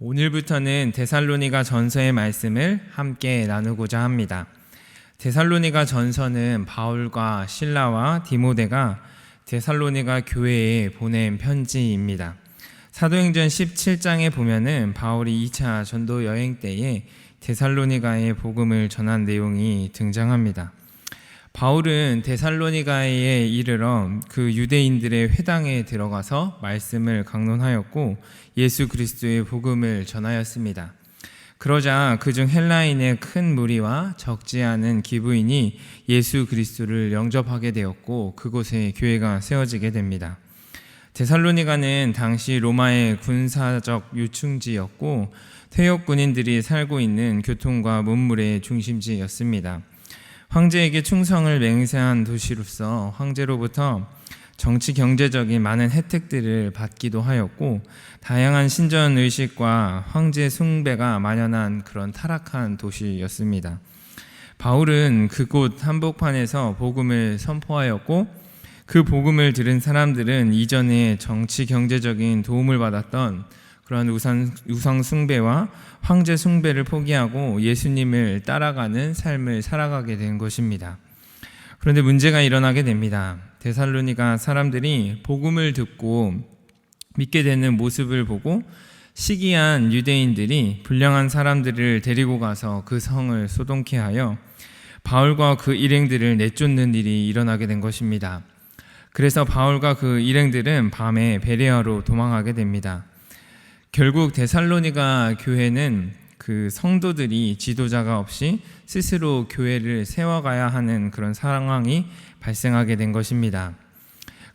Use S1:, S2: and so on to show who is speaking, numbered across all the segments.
S1: 오늘부터는 데살로니가 전서의 말씀을 함께 나누고자 합니다. 데살로니가 전서는 바울과 실라와 디모데가 데살로니가 교회에 보낸 편지입니다. 사도행전 17장에 보면은 바울이 2차 전도 여행 때에 데살로니가에 복음을 전한 내용이 등장합니다. 바울은 데살로니가에 이르러 그 유대인들의 회당에 들어가서 말씀을 강론하였고 예수 그리스도의 복음을 전하였습니다. 그러자 그중 헬라인의 큰 무리와 적지 않은 기브인이 예수 그리스도를 영접하게 되었고 그곳에 교회가 세워지게 됩니다. 데살로니가는 당시 로마의 군사적 요충지였고 퇴역 군인들이 살고 있는 교통과 문물의 중심지였습니다. 황제에게 충성을 맹세한 도시로서 황제로부터 정치 경제적인 많은 혜택들을 받기도 하였고 다양한 신전 의식과 황제 숭배가 만연한 그런 타락한 도시였습니다. 바울은 그곳 한복판에서 복음을 선포하였고 그 복음을 들은 사람들은 이전에 정치 경제적인 도움을 받았던 그런 우상 숭배와 황제 숭배를 포기하고 예수님을 따라가는 삶을 살아가게 된 것입니다. 그런데 문제가 일어나게 됩니다. 데살로니가 사람들이 복음을 듣고 믿게 되는 모습을 보고 시기한 유대인들이 불량한 사람들을 데리고 가서 그 성을 소동케 하여 바울과 그 일행들을 내쫓는 일이 일어나게 된 것입니다. 그래서 바울과 그 일행들은 밤에 베레아로 도망하게 됩니다. 결국 데살로니가 교회는 그 성도들이 지도자가 없이 스스로 교회를 세워가야 하는 그런 상황이 발생하게 된 것입니다.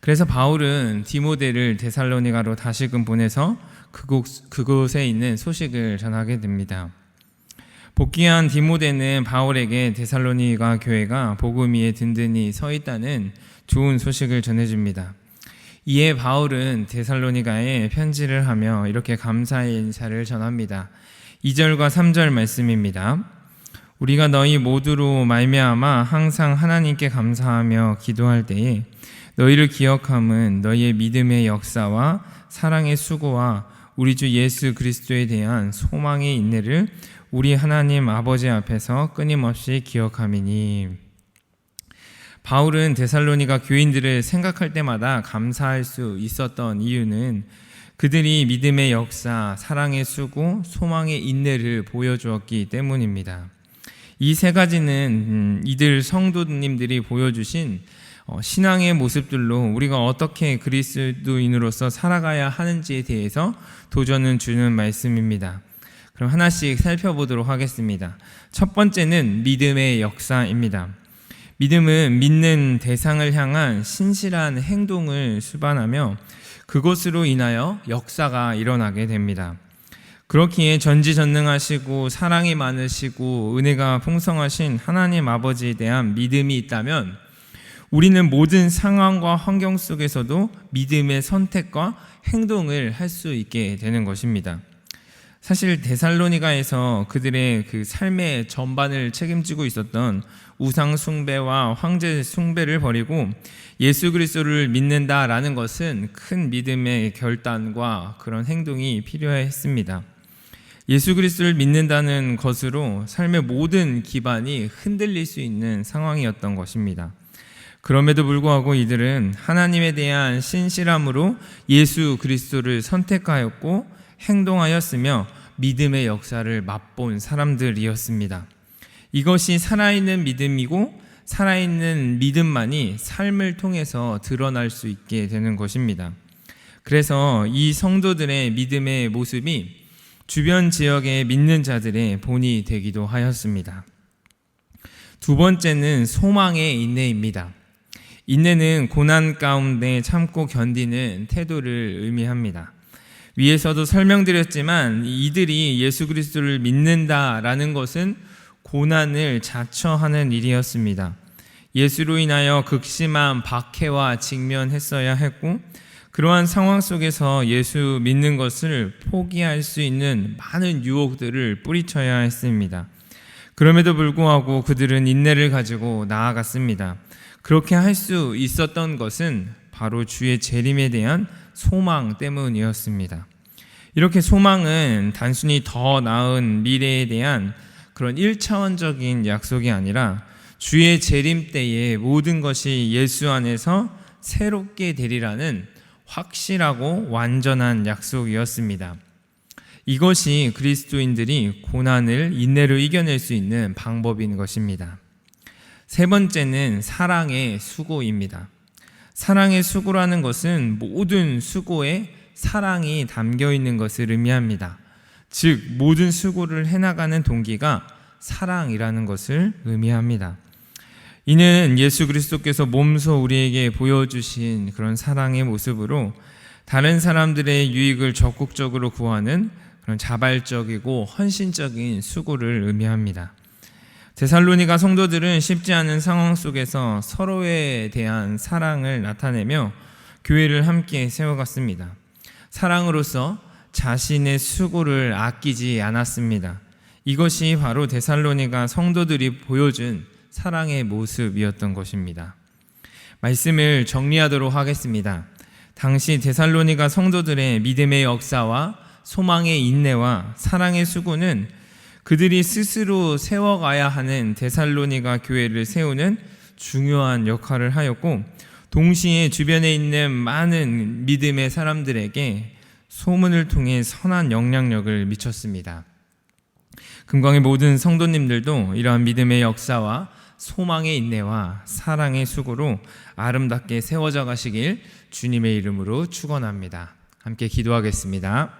S1: 그래서 바울은 디모데를 데살로니가로 다시금 보내서 그곳에 있는 소식을 전하게 됩니다. 복귀한 디모데는 바울에게 데살로니가 교회가 복음 위에 든든히 서 있다는 좋은 소식을 전해줍니다. 이에 바울은 데살로니가에 편지를 하며 이렇게 감사의 인사를 전합니다. 2절과 3절 말씀입니다. 우리가 너희 모두로 말미암아 항상 하나님께 감사하며 기도할 때에 너희를 기억함은 너희의 믿음의 역사와 사랑의 수고와 우리 주 예수 그리스도에 대한 소망의 인내를 우리 하나님 아버지 앞에서 끊임없이 기억함이니. 바울은 데살로니가 교인들을 생각할 때마다 감사할 수 있었던 이유는 그들이 믿음의 역사, 사랑의 수고, 소망의 인내를 보여주었기 때문입니다. 이 세 가지는 이들 성도님들이 보여주신 신앙의 모습들로 우리가 어떻게 그리스도인으로서 살아가야 하는지에 대해서 도전을 주는 말씀입니다. 그럼 하나씩 살펴보도록 하겠습니다. 첫 번째는 믿음의 역사입니다. 믿음은 믿는 대상을 향한 신실한 행동을 수반하며 그것으로 인하여 역사가 일어나게 됩니다. 그렇기에 전지전능하시고 사랑이 많으시고 은혜가 풍성하신 하나님 아버지에 대한 믿음이 있다면 우리는 모든 상황과 환경 속에서도 믿음의 선택과 행동을 할 수 있게 되는 것입니다. 사실 데살로니가에서 그들의 그 삶의 전반을 책임지고 있었던 우상 숭배와 황제 숭배를 버리고 예수 그리스도를 믿는다라는 것은 큰 믿음의 결단과 그런 행동이 필요했습니다. 예수 그리스도를 믿는다는 것으로 삶의 모든 기반이 흔들릴 수 있는 상황이었던 것입니다. 그럼에도 불구하고 이들은 하나님에 대한 신실함으로 예수 그리스도를 선택하였고 행동하였으며 믿음의 역사를 맛본 사람들이었습니다. 이것이 살아있는 믿음이고 살아있는 믿음만이 삶을 통해서 드러날 수 있게 되는 것입니다. 그래서 이 성도들의 믿음의 모습이 주변 지역의 믿는 자들의 본이 되기도 하였습니다. 두 번째는 소망의 인내입니다. 인내는 고난 가운데 참고 견디는 태도를 의미합니다. 위에서도 설명드렸지만 이들이 예수 그리스도를 믿는다라는 것은 고난을 자처하는 일이었습니다. 예수로 인하여 극심한 박해와 직면했어야 했고 그러한 상황 속에서 예수 믿는 것을 포기할 수 있는 많은 유혹들을 뿌리쳐야 했습니다. 그럼에도 불구하고 그들은 인내를 가지고 나아갔습니다. 그렇게 할 수 있었던 것은 바로 주의 재림에 대한 소망 때문이었습니다. 이렇게 소망은 단순히 더 나은 미래에 대한 그런 1차원적인 약속이 아니라 주의 재림 때에 모든 것이 예수 안에서 새롭게 되리라는 확실하고 완전한 약속이었습니다. 이것이 그리스도인들이 고난을 인내로 이겨낼 수 있는 방법인 것입니다. 세 번째는 사랑의 수고입니다. 사랑의 수고라는 것은 모든 수고에 사랑이 담겨 있는 것을 의미합니다. 즉, 모든 수고를 해나가는 동기가 사랑이라는 것을 의미합니다. 이는 예수 그리스도께서 몸소 우리에게 보여주신 그런 사랑의 모습으로 다른 사람들의 유익을 적극적으로 구하는 그런 자발적이고 헌신적인 수고를 의미합니다. 데살로니가 성도들은 쉽지 않은 상황 속에서 서로에 대한 사랑을 나타내며 교회를 함께 세워갔습니다. 사랑으로서 자신의 수고를 아끼지 않았습니다. 이것이 바로 데살로니가 성도들이 보여준 사랑의 모습이었던 것입니다. 말씀을 정리하도록 하겠습니다. 당시 데살로니가 성도들의 믿음의 역사와 소망의 인내와 사랑의 수고는 그들이 스스로 세워가야 하는 데살로니가 교회를 세우는 중요한 역할을 하였고, 동시에 주변에 있는 많은 믿음의 사람들에게 소문을 통해 선한 영향력을 미쳤습니다. 금광의 모든 성도님들도 이러한 믿음의 역사와 소망의 인내와 사랑의 수고로 아름답게 세워져 가시길 주님의 이름으로 축원합니다. 함께 기도하겠습니다.